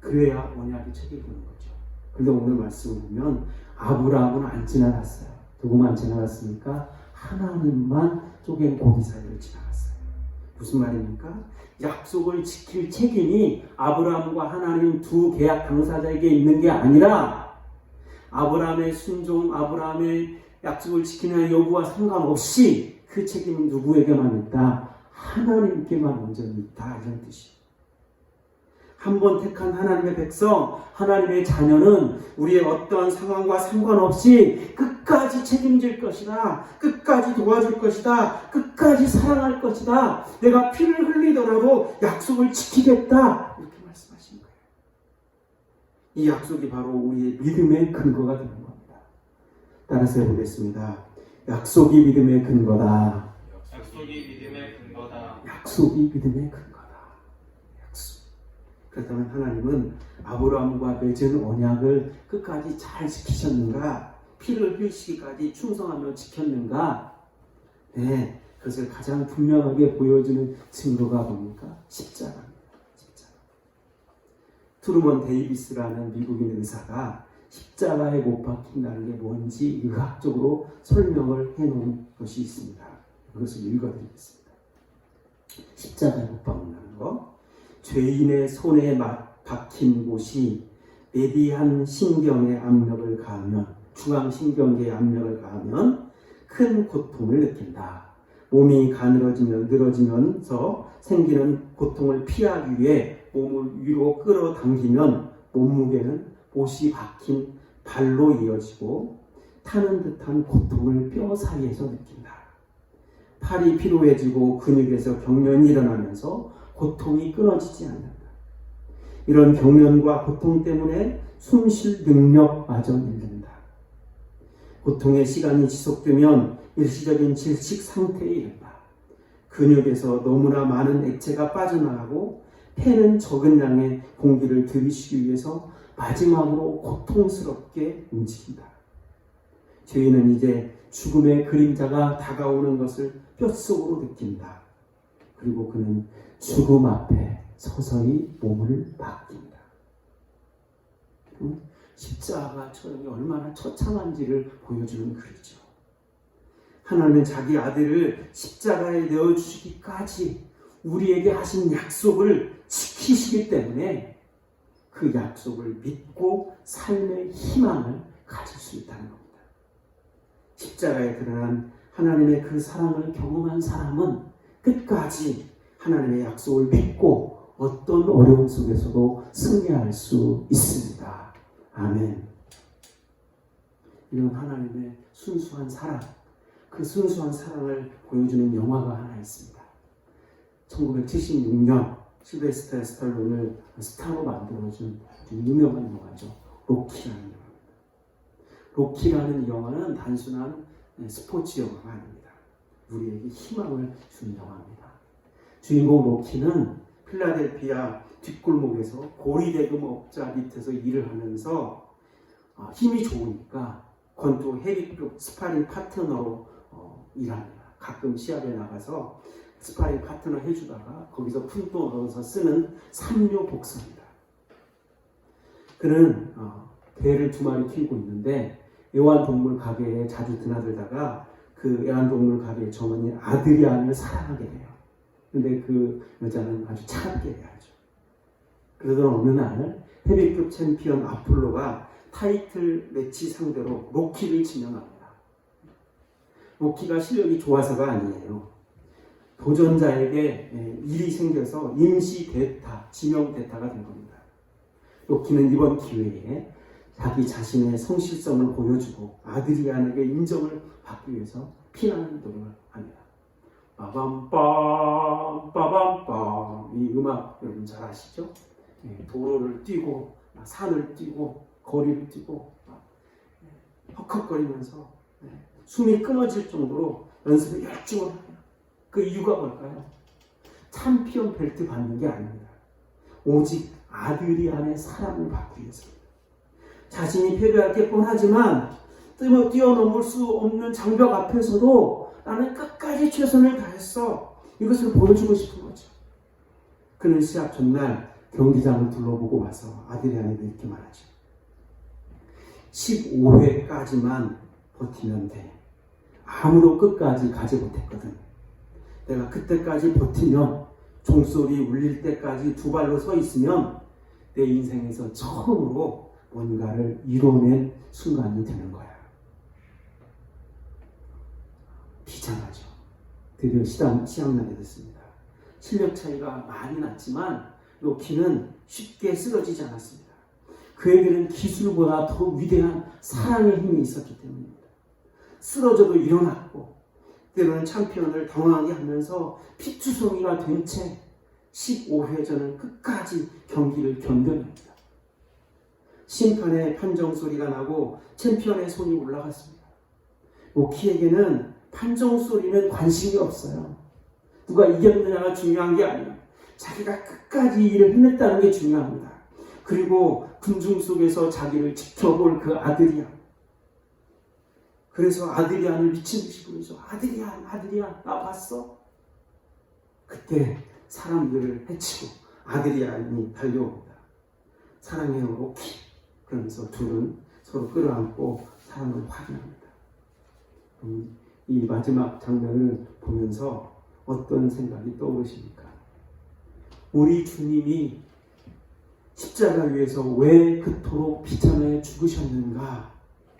그래야 언약이 체결되는 거죠. 그런데 오늘 말씀을 보면 아브라함은 안 지나갔어요. 누구만 지나갔습니까? 하나님만 쪼갠 고기 사이를 지나갔어요. 무슨 말입니까? 약속을 지킬 책임이 아브라함과 하나님 두 계약 당사자에게 있는 게 아니라 아브라함의 순종, 아브라함의 약속을 지키는 여부와 상관없이 그 책임은 누구에게만 있다? 하나님께만 온전히 있다. 이런 뜻이에요. 한 번 택한 하나님의 백성, 하나님의 자녀는 우리의 어떠한 상황과 상관없이 끝까지 책임질 것이다. 끝까지 도와줄 것이다. 끝까지 사랑할 것이다. 내가 피를 흘리더라도 약속을 지키겠다. 이렇게 말씀하신 거예요. 이 약속이 바로 우리의 믿음의 근거가 되는 겁니다. 따라서 해보겠습니다. 약속이 믿음의 근거다. 약속이 믿음의 근거다. 약속이 믿음의 근거다. 약속. 그렇다면 하나님은 아브라함과 맺은 언약을 끝까지 잘 지키셨는가? 피를 흘리시기까지 충성하며 지켰는가? 네, 그것을 가장 분명하게 보여주는 증거가 뭡니까? 십자가입니다. 십자가. 트루먼 데이비스라는 미국인 의사가 십자가에 못 박힌다는 게 뭔지 의학적으로 설명을 해놓은 것이 있습니다. 그것을 읽어드리겠습니다. 십자가에 못 박는다는 거, 죄인의 손에 박힌 곳이 메디안 신경의 압력을 가하면, 중앙신경계의 압력을 가하면 큰 고통을 느낀다. 몸이 가늘어지면 늘어지면서 생기는 고통을 피하기 위해 몸을 위로 끌어당기면 몸무게는 못이 박힌 발로 이어지고 타는 듯한 고통을 뼈 사이에서 느낀다. 팔이 피로해지고 근육에서 경련이 일어나면서 고통이 끊어지지 않는다. 이런 경련과 고통 때문에 숨 쉴 능력마저 잃는다. 고통의 시간이 지속되면 일시적인 질식 상태에 이른다. 근육에서 너무나 많은 액체가 빠져나가고 폐는 적은 양의 공기를 들이쉬기 위해서 마지막으로 고통스럽게 움직인다. 죄인은 이제 죽음의 그림자가 다가오는 것을 뼛속으로 느낀다. 그리고 그는 죽음 앞에 서서히 몸을 맡긴다. 십자가 처형이 얼마나 처참한지를 보여주는 글이죠. 하나님은 자기 아들을 십자가에 내어주시기까지 우리에게 하신 약속을 지키시기 때문에 그 약속을 믿고 삶의 희망을 가질 수 있다는 겁니다. 십자가에 드러난 하나님의 그 사랑을 경험한 사람은 끝까지 하나님의 약속을 믿고 어떤 어려움 속에서도 승리할 수 있습니다. 아멘. 이런 하나님의 순수한 사랑, 그 순수한 사랑을 보여주는 영화가 하나 있습니다. 1976년 실베스터 스탈론을 스타로 만들어준 아주 유명한 영화죠. 로키라는 영화입니다. 로키라는 영화는 단순한 스포츠 영화가 아닙니다. 우리에게 희망을 주는 영화입니다. 주인공 로키는 필라델피아 뒷골목에서 고리대금 업자 밑에서 일을 하면서 힘이 좋으니까 권투 헤비급 스파링 파트너로 일합니다. 가끔 시합에 나가서 스파링 파트너 해주다가 거기서 큰 돈 얻어서 쓰는 삼류 복서입니다. 그는 개를 2마리 키우고 있는데 애완동물 가게에 자주 드나들다가 그 애완동물 가게의 점원인 아드리안을 사랑하게 돼요. 근데 그 여자는 아주 차갑게 대하죠. 그러던 어느 날 헤비급 챔피언 아폴로가 타이틀 매치 상대로 로키를 지명합니다. 로키가 실력이 좋아서가 아니에요. 도전자에게 일이 생겨서 임시 대타, 지명 대타가 된 겁니다. 로키는 이번 기회에 자기 자신의 성실성을 보여주고 아드리안에게 인정을 받기 위해서 피나는 노력을 합니다. 빠밤빰 빠밤빰, 이 음악 여러분 잘 아시죠? 도로를 뛰고 산을 뛰고 거리를 뛰고 헉헉거리면서 숨이 끊어질 정도로 연습을 열심히 합니다. 그 이유가 뭘까요? 챔피언 벨트 받는 게 아닙니다. 오직 아드리안의 사랑을 받기 위해서입니다. 자신이 패배할 게 뻔하지만 뛰어넘을 수 없는 장벽 앞에서도 나는 끝까지 최선을 다했어. 이것을 보여주고 싶은 거죠. 그는 시합 전날 경기장을 둘러보고 와서 아드리안에게 이렇게 말하죠. 15회까지만 버티면 돼. 아무도 끝까지 가지 못했거든. 내가 그때까지 버티면 종소리 울릴 때까지 2발로 서 있으면 내 인생에서 처음으로 뭔가를 이뤄낸 순간이 되는 거야. 비장하죠. 드디어 시합나게 됐습니다. 실력 차이가 많이 났지만 로키는 쉽게 쓰러지지 않았습니다. 그에게는 기술보다 더 위대한 사랑의 힘이 있었기 때문입니다. 쓰러져도 일어났고 때로는 챔피언을 당황하게 하면서 피투성이가 된 채 15회전을 끝까지 경기를 견뎌냅니다. 심판의 판정 소리가 나고 챔피언의 손이 올라갔습니다. 오키에게는 판정 소리는 관심이 없어요. 누가 이겼느냐가 중요한 게 아니에요. 자기가 끝까지 일을 해냈다는 게 중요합니다. 그리고 군중 속에서 자기를 지켜볼 그 아드리안. 그래서 아드리안을 미친 듯이 부르죠. 아드리안, 아드리안, 나 봤어? 그때 사람들을 해치고 아드리안이 달려옵니다. 사랑해요, 오키. 그러면서 둘은 서로 끌어안고 사랑을 확인합니다. 이 마지막 장면을 보면서 어떤 생각이 떠오르십니까? 우리 주님이 십자가 위에서 왜 그토록 비참해 죽으셨는가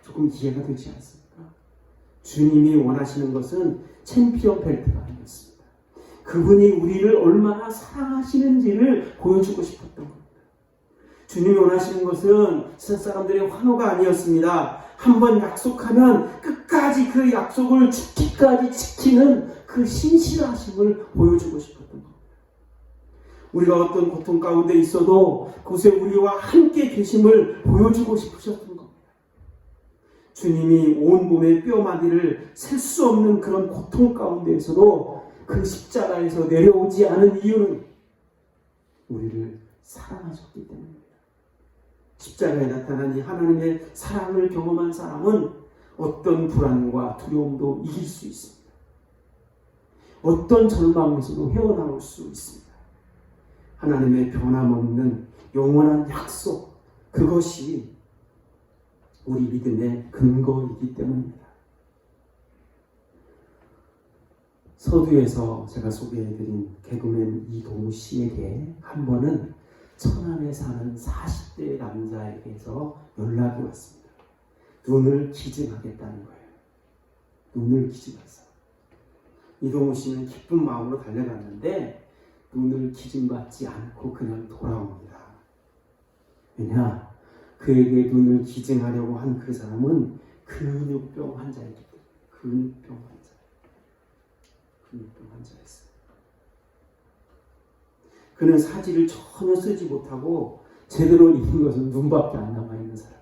조금 이해가 되지 않습니까? 주님이 원하시는 것은 챔피언 벨트가 아니었습니다. 그분이 우리를 얼마나 사랑하시는지를 보여주고 싶었던 겁니다. 주님이 원하시는 것은 세상 사람들의 환호가 아니었습니다. 한번 약속하면 끝까지 그 약속을 죽기까지 지키는 그 신실하심을 보여주고 싶었던 겁니다. 우리가 어떤 고통 가운데 있어도 그곳에 우리와 함께 계심을 보여주고 싶으셨던 겁니다. 주님이 온몸의 뼈마디를 셀 수 없는 그런 고통 가운데에서도 그 십자가에서 내려오지 않은 이유는 우리를 사랑하셨기 때문입니다. 십자가에 나타난 이 하나님의 사랑을 경험한 사람은 어떤 불안과 두려움도 이길 수 있습니다. 어떤 절망에서도 헤어나올 수 있습니다. 하나님의 변함없는 영원한 약속, 그것이 우리 믿음의 근거이기 때문입니다. 서두에서 제가 소개해드린 개그맨 이동우 씨에게 한 번은 천안에 사는 40대 남자에게서 연락이 왔습니다. 눈을 기증하겠다는 거예요. 눈을 기증해서. 이동우 씨는 기쁜 마음으로 달려갔는데 눈을 기증받지 않고 그냥 돌아옵니다. 왜냐? 그에게 눈을 기증하려고 한 그 사람은 근육병 환자이기 때문에. 근육병 환자였어요. 그는 사지를 전혀 쓰지 못하고 제대로 있는 것은 눈밖에 안 남아있는 사람.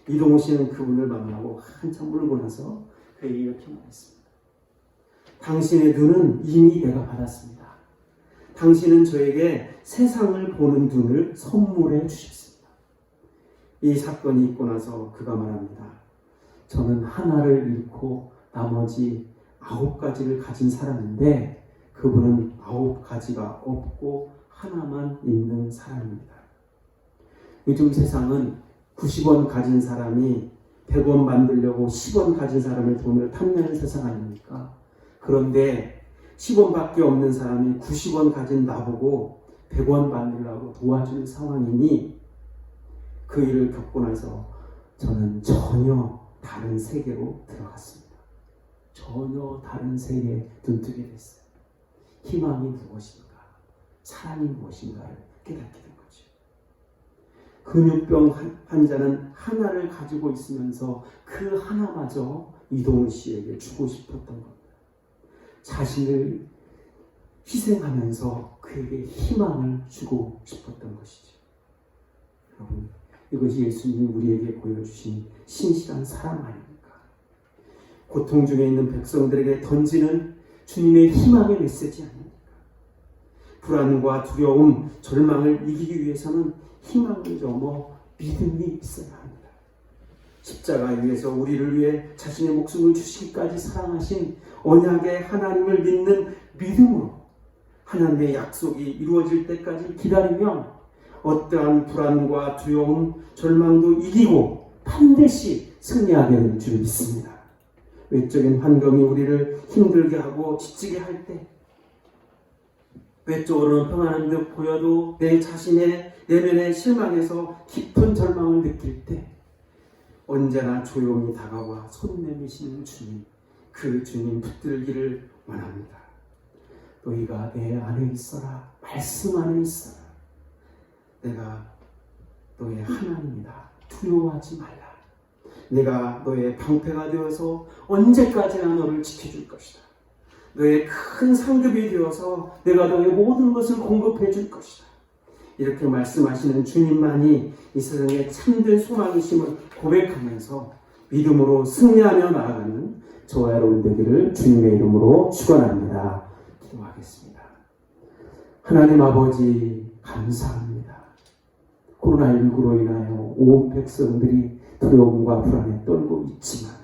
이동우 씨는 그분을 만나고 한참 울고 나서 그에게 이렇게 말했습니다. 당신의 눈은 이미 내가 받았습니다. 당신은 저에게 세상을 보는 눈을 선물해 주셨습니다. 이 사건이 있고 나서 그가 말합니다. 저는 하나를 잃고 나머지 9가지를 가진 사람인데 그분은 9가지가 없고 하나만 있는 사람입니다. 요즘 세상은 90원 가진 사람이 100원 만들려고 10원 가진 사람의 돈을 탐내는 세상 아닙니까? 그런데 10원밖에 없는 사람이 90원 가진 나보고 100원 만들려고 도와주는 상황이니 그 일을 겪고 나서 저는 전혀 다른 세계로 들어갔습니다. 전혀 다른 세계에 눈뜨게 됐어요. 희망이 무엇인가, 사랑이 무엇인가를 깨닫게 된 거죠. 근육병 환자는 하나를 가지고 있으면서 그 하나마저 이동우 씨에게 주고 싶었던 겁니다. 자신을 희생하면서 그에게 희망을 주고 싶었던 것이죠. 여러분, 이것이 예수님이 우리에게 보여주신 신실한 사랑 아닙니까? 고통 중에 있는 백성들에게 던지는 주님의 희망의 메시지 아닙니까? 불안과 두려움, 절망을 이기기 위해서는 희망을 넘어 믿음이 있어야 합니다. 십자가 위에서 우리를 위해 자신의 목숨을 주시기까지 사랑하신 언약의 하나님을 믿는 믿음으로 하나님의 약속이 이루어질 때까지 기다리며 어떠한 불안과 두려움, 절망도 이기고 반드시 승리하게 될 줄 믿습니다. 외적인 환경이 우리를 힘들게 하고 지치게 할 때, 외적으로는 평안한 듯 보여도 내 자신의 내면의 실망에서 깊은 절망을 느낄 때 언제나 조용히 다가와 손 내미시는 주님, 그 주님 붙들기를 원합니다. 너희가 내 안에 있어라, 말씀 안에 있어라. 내가 너의 하나님이다. 두려워하지 말라. 내가 너의 방패가 되어서 언제까지나 너를 지켜줄 것이다. 너의 큰 상급이 되어서 내가 너의 모든 것을 공급해 줄 것이다. 이렇게 말씀하시는 주님만이 이 세상에 참된 소망이심을 고백하면서 믿음으로 승리하며 나아가는 저와 여러분 되기를 주님의 이름으로 축원합니다. 기도하겠습니다. 하나님 아버지 감사합니다. 코로나19로 인하여 온 백성들이 두려움과 불안에 떨고 있지만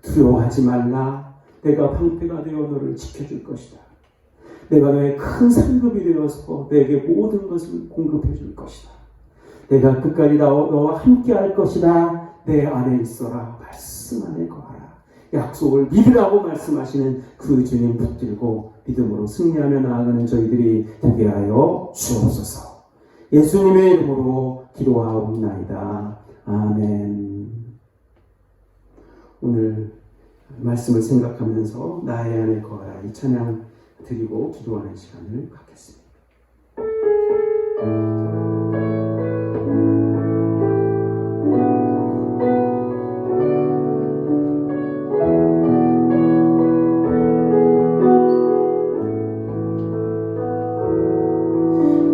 두려워하지 말라. 내가 방패가 되어 너를 지켜줄 것이다. 내가 너의 큰 상급이 되어서 내게 모든 것을 공급해 줄 것이다. 내가 끝까지 너와 함께 할 것이다. 내 안에 있어라. 말씀 안에 거하라. 약속을 믿으라고 말씀하시는 그 주님 붙들고 믿음으로 승리하며 나아가는 저희들이 되게 하여 주옵소서. 예수님의 이름으로 기도하옵나이다. 아멘. 오늘 말씀을 생각하면서 나의 안에 거하라 이 찬양 드리고 기도하는 시간을 갖겠습니다.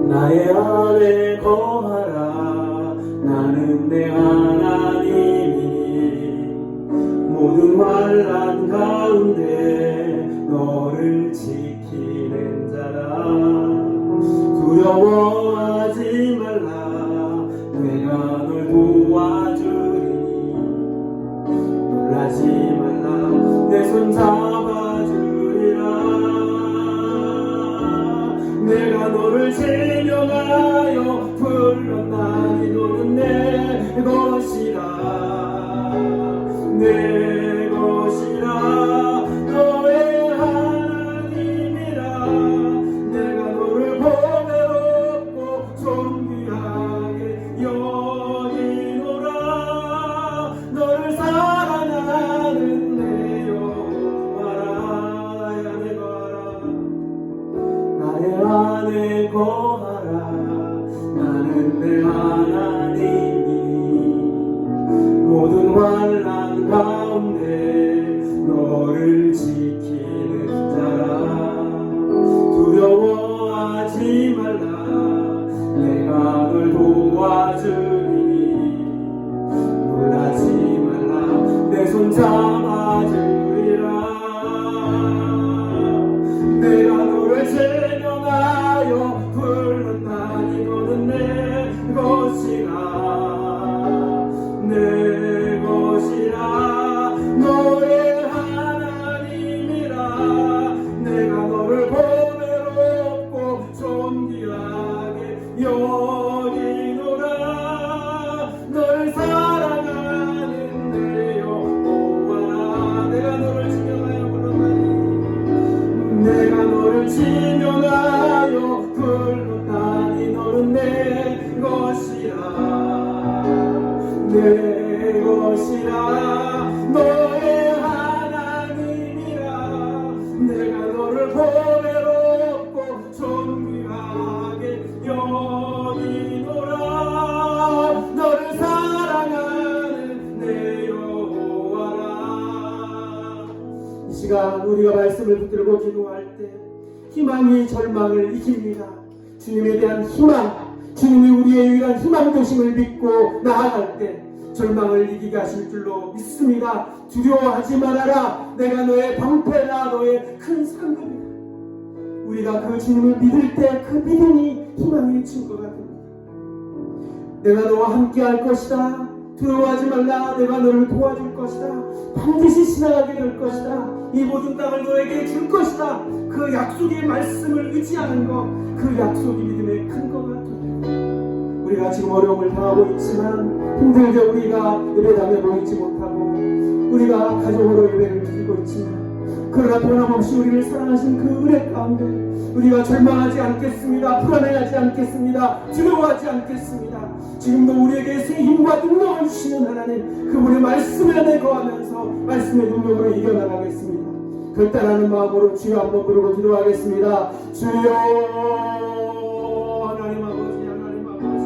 나의 안에 거하라. 나는 내 하나님이 모든 환난 가운데 너를 지키는 자라. 두려워하지 말라. 내가 널 도와주리니 놀라지 말라. 내 손 잡아주리라. 내가 너를 제명하여 불렀나니 너는 내 것이라. 내 것이라. 너의 하나님이라. 내가 너를 보배롭고 존귀하게 여기노라. 너를 사랑하는 내 여호와라. 나의 안에 거하라. 나는 내 하나님이 모든 환난 가운데 너를 지키는 자라. 두려워하지 말라. 내가 널 도와주리니 놀라지 말라. 내 손 잡아주리라. 내가 너를 제명하여 불렀나니 너는 내 것이라. 내 것이라. 너의 하나님이라. 내가 너를 보배롭고 존귀하게 여기노라. 널 사랑하는 내 여호와라. 내가 너를 지명하여 불렀나니 내가 너를 지명하여 불렀나니 너는 내 것이라. 내 것이라. 너의 하나님이라. 내가 너를 보배롭고 존귀하게 여기노라. 너를 사랑하는 내 여호와라. 이 시간 우리가 말씀을 붙들고 기도할 때 희망이 절망을 이깁니다. 주님에 대한 희망, 주님이 우리의 유일한 희망 되심을 믿고 나아갈 때 절망을 이기게 하실 줄로 믿습니다. 두려워하지 말아라. 내가 너의 방패라. 너의 큰 상급이다. 우리가 그 주님을 믿을 때 그 믿음이 희망의 증거가 됩니다. 내가 너와 함께 할 것이다. 두려워하지 말라. 내가 너를 도와줄 것이다. 반드시 지나가게 될 것이다. 이 모든 땅을 너에게 줄 것이다. 그 약속의 말씀을 의지하는 것, 그 약속이 믿음의 근거가 됩니다. 우리가 지금 어려움을 당하고 있지만 힘들게 우리가 예배당에 모이지 못하고 우리가 가정으로 예배를 드리고 있지만 그러나 변함없이 우리를 사랑하신 그 은혜 가운데 우리가 절망하지 않겠습니다. 불안해하지 않겠습니다. 두려워하지 않겠습니다. 지금도 우리에게 새 힘과 능력을 주시는 하나님, 그분의 말씀 안에 거하면서 말씀의 능력으로 이겨나가겠습니다. 결단하는 마음으로 주여 한번 부르고 기도하겠습니다. 주여. 하나님 아버지, 하나님 아버지,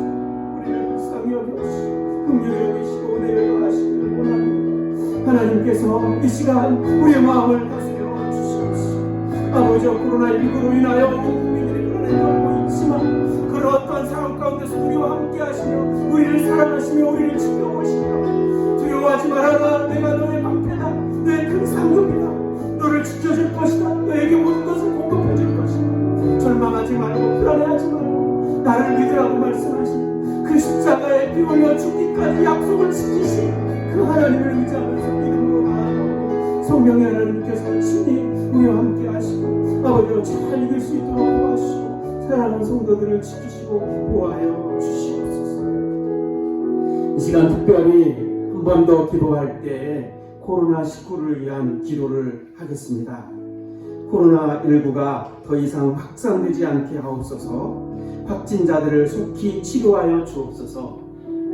우리를 불쌍히 여기시고 긍휼히 여기시고 은혜를 하시기를 원합니다. 하나님께서 이 시간 우리의 마음을 다스려 주시옵소서. 아버지, 코로나19로 인하여 국민들이 불안에 떨고 있지만 그런 어떠한 상황 가운데서 우리와 함께 하시며 우리를 사랑하시며 우리를 지켜보시며 두려워하지 두려워하지 말아라. 내가 너의 방패다. 너의 큰 상급이다. 너를 지켜줄 것이다. 너에게 모든 것을 공급해줄 것이다. 절망하지 말고 불안해하지 말고 나를 믿으라고 말씀하신 그 십자가에 피 흘려 죽기까지 약속을 지키신 그 하나님을 의지하면서 믿음으로 나아가고 성령의 하나님께서 친히 우리와 함께 하시고 아버지와 잘 이길 수 있도록 도와주시고 사랑하는 성도들을 지키시고 보호하여 주시옵소서. 이 시간 특별히 한 번 더 기도할 때 코로나19를 위한 기도를 하겠습니다. 코로나19가 더 이상 확산되지 않게 하옵소서. 확진자들을 속히 치료하여 주옵소서.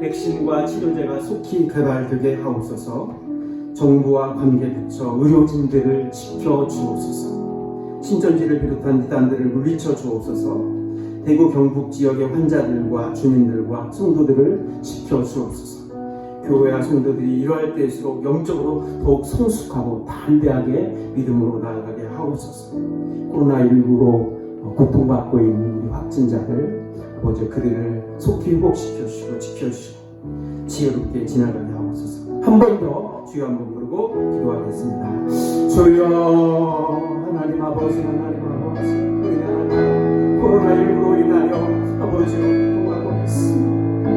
백신과 치료제가 속히 개발되게 하옵소서. 정부와 관계부처, 의료진들을 지켜 주옵소서. 신천지를 비롯한 이단들을 물리쳐 주옵소서. 대구 경북 지역의 환자들과 주민들과 성도들을 지켜 주옵소서. 교회와 성도들이 이러할 때일수록 영적으로 더욱 성숙하고 담대하게 믿음으로 나아가게 하옵소서. 코로나19로 고통받고 있는 우리 확진자들 아버지 그들을 속히 회복시켜 주시고 지켜주시고 지혜롭게 지나가게 하옵소서. 한 번 더 주여 한번 부르고 기도하겠습니다. 주여 하나님 아버지 우리 나라가 코로나19로 인하여 아버지로 고통하고 있습니다.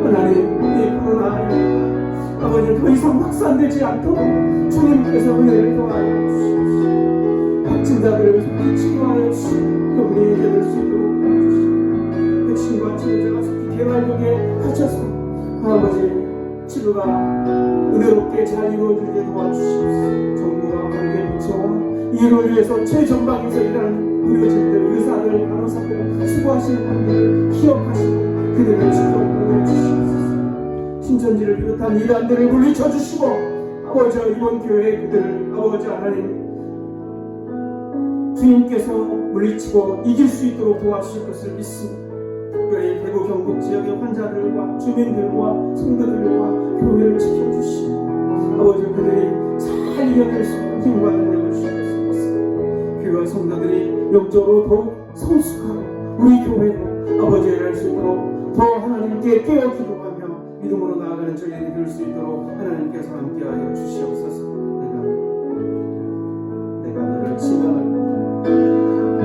하나님 이 코로나19가 아버지 더 이상 확산되지 않도록 주님께서 은혜를 더하여 주시옵소서. 확진자들을 속히 치료하여 주시고 격리되게 될 수 있도록 도와주시고 백신과 치료제가 속히 개발되게 하셔서 아버지 치료가 은혜롭게 잘 이루어지게 도와주시옵소서. 정부와 관계부처와 이를 위해서 최전방에서 일하는 의료진들, 의사들, 간호사들 수고하시는 분들을 기억하시고 그들을 지켜 주시옵소서. 신천지를 비롯한 이단들을 물리쳐 주시고 아버지 이번 교회의 그들을 아버지 하나님 주님께서 물리치고 이길 수 있도록 도와주실 것을 믿습니다. 특별히 대구 경북 지역의 환자들과 주민들과 성도들과 교회를 지켜주시고 아버지 그들이 잘 이겨낼 수 있는 힘과 능력을 주시옵소서. 교회와 성도들이 영적으로 더욱 성숙하고 우리 교회도 아버지를 할 수 있도록 더 하나님께 깨어 기도하며 믿음으로 나아가는 저희들이 될 수 있도록 하나님께서 함께하여 주시옵소서. 내가 너를 지명하여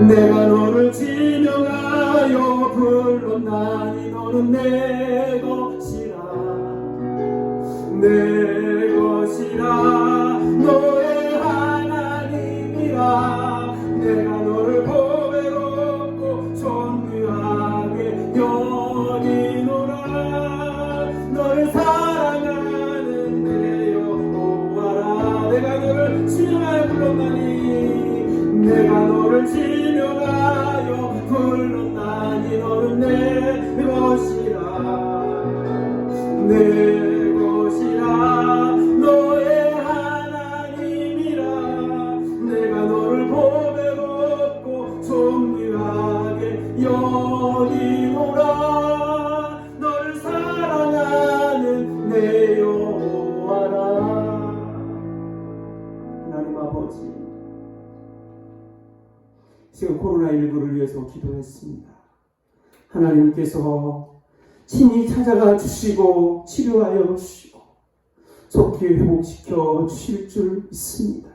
내가 너를 지명하여 불렀나니 너는 내 것이라 내 것이라 너의 하나님이라 내가 너를 보배롭고 존귀하게 여기노라 너를 사랑하는 내 여호와라 내가 너를 지명하여 불렀나니 내가 너를 지명하여 불렀나니 너는 내 것이라 내 것이라 너의 하나님이라 내가 너를 보배롭고 존귀하게 여기노라 너를 사랑하는 내 여호와라. 하나님 아버지 지금 코로나19를 위해서 기도했습니다. 하나님께서 친히 찾아가 주시고 치료하여 주시고 속히 회복시켜 주실 줄 믿습니다.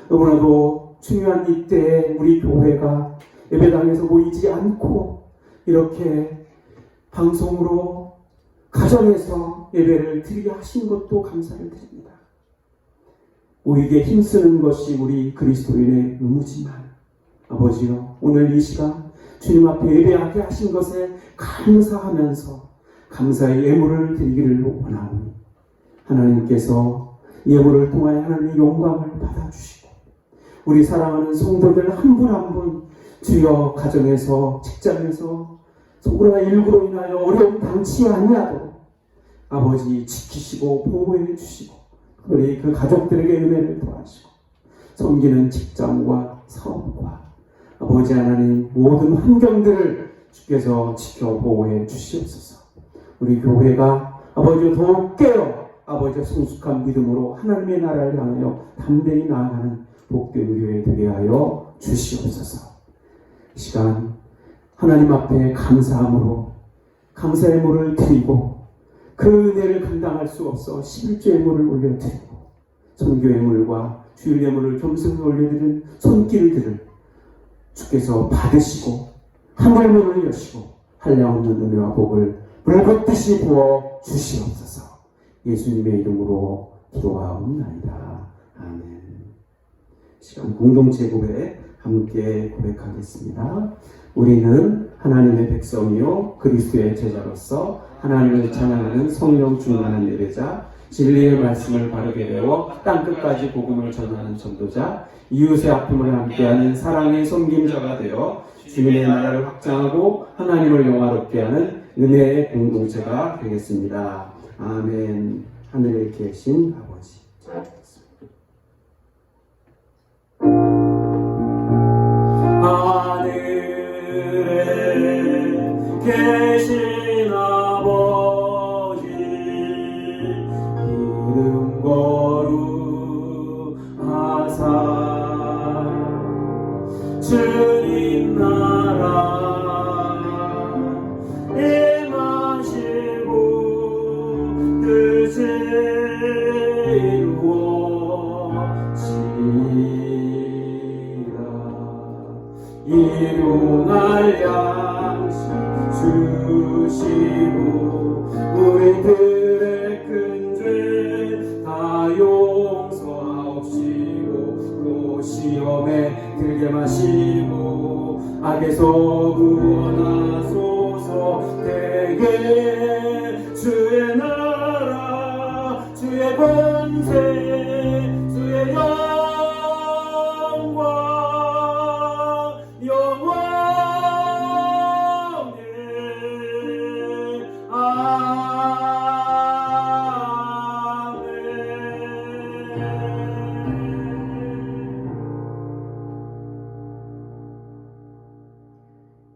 너무나도 중요한 이때에 우리 교회가 예배당에서 모이지 않고 이렇게 방송으로 가정에서 예배를 드리게 하신 것도 감사를 드립니다. 모이게 힘쓰는 것이 우리 그리스도인의 의무지만 아버지요 오늘 이 시간 주님 앞에 예배하게 하신 것에 감사하면서 감사의 예물을 드리기를 원하오니 하나님께서 예물을 통하여 하나님의 영광을 받아주시고 우리 사랑하는 성도들 한 분 한 분 주여 가정에서 직장에서 코로나19로 인하여 어려움 당치 아니하도록 아버지 지키시고 보호해 주시고 우리 그 가족들에게 은혜를 더하시고 섬기는 직장과 사업과 아버지 하나님 모든 환경들을 주께서 지켜 보호해 주시옵소서. 우리 교회가 아버지 더욱 깨어 아버지의 성숙한 믿음으로 하나님의 나라를 향하여 담대히 나아가는 복된 교회 되게 하여 주시옵소서. 이 시간 하나님 앞에 감사함으로 감사의 물을 드리고 그 은혜를 감당할 수 없어 11조 예물을 올려드리고 선교 예물과 주일 예물을 겸손히 올려드린 손길들을 주께서 받으시고 하늘문을 여시고 한량없는 은혜와 복을 물붓듯이 부어 주시옵소서. 예수님의 이름으로 기도하옵나이다. 아멘. 시간 공동체 고백 함께 고백하겠습니다. 우리는 하나님의 백성이요 그리스도의 제자로서 하나님을 찬양하는 성령 충만한 예배자, 진리의 말씀을 바르게 배워 땅끝까지 복음을 전하는 전도자, 이웃의 아픔을 함께하는 사랑의 섬김자가 되어 주님의 나라를 확장하고 하나님을 영화롭게 하는 은혜의 공동체가 되겠습니다. 아멘. 하늘에 계신 아버지. 하늘에 계신 아버지 이름 거룩하사 주님 나라 임하시고 뜻을 이루어지라. 일용할 양식 주시고 우리들의 큰 죄 다 용서하옵시고 또 시험에 들게 마시고 악에서 구원하소서. 대개 주의 나라 주의 권세 주의 영광 영원히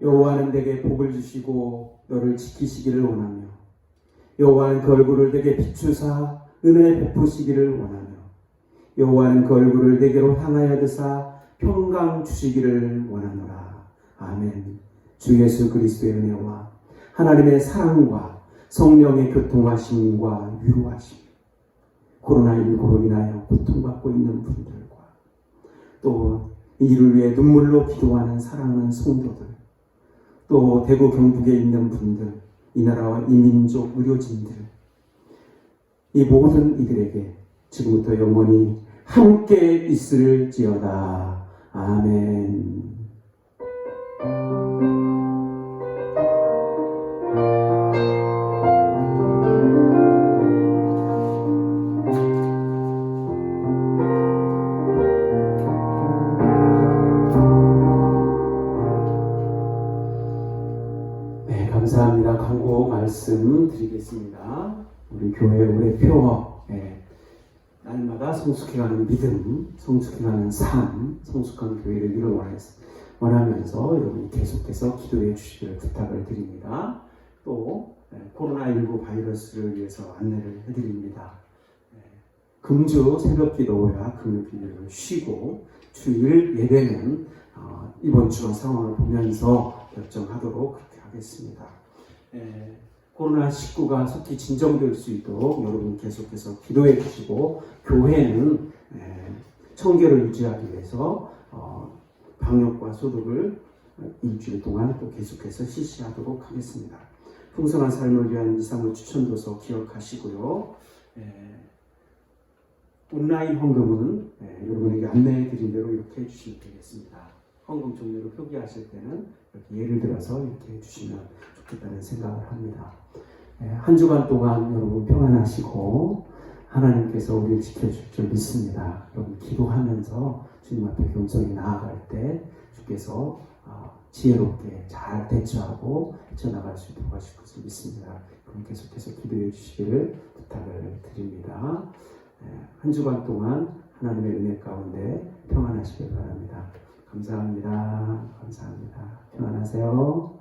여호와는 내게 복을 주시고 너를 지키시기를 원하며 여호와는 그 얼굴을 내게 비추사 은혜 베푸시기를 원하며 여호와는 그 얼굴을 내게로 향하여 드사 평강 주시기를 원하노라. 아멘. 주 예수 그리스도의 은혜와 하나님의 사랑과 성령의 교통하심과 위로하심, 코로나19로 인하여 고통받고 있는 분들과 또 이를 위해 눈물로 기도하는 사랑하는 성도들, 또 대구 경북에 있는 분들, 이 나라와 이 민족 의료진들, 이 모든 이들에게 지금부터 영원히 함께 있을지어다. 아멘. 네, 감사합니다. 광고 말씀 드리겠습니다. 우리 교회 올해 표 날마다 성숙해가는 믿음, 성숙해가는 삶, 성숙한 교회를 이루어 원하면서 여러분이 계속해서 기도해 주시길 부탁을 드립니다. 또 코로나19 바이러스를 위해서 안내를 해드립니다. 금주 새벽 기도와 금요 기도를 쉬고 주일 예배는 이번 주 상황을 보면서 결정하도록 그렇게 하겠습니다. 코로나19가 속히 진정될 수 있도록 여러분 계속해서 기도해 주시고 교회는 청결을 유지하기 위해서 방역과 소독을 일주일 동안 또 계속해서 실시하도록 하겠습니다. 풍성한 삶을 위한 이상을 추천도서 기억하시고요. 온라인 헌금은 여러분에게 안내해 드린 대로 이렇게 해주시면 되겠습니다. 헌금 종류를 표기하실 때는 이렇게 예를 들어서 이렇게 해주시면 좋겠다는 생각을 합니다. 한 주간 동안 여러분 평안하시고 하나님께서 우리를 지켜줄 줄 믿습니다. 여러분 기도하면서 주님 앞에 겸손히 나아갈 때 주께서 지혜롭게 잘 대처하고 헤쳐나갈 수 있도록 하실 것을 믿습니다. 그럼 계속해서 기도해 주시기를 부탁을 드립니다. 한 주간 동안 하나님의 은혜 가운데 평안하시길 바랍니다. 감사합니다. 감사합니다. 평안하세요.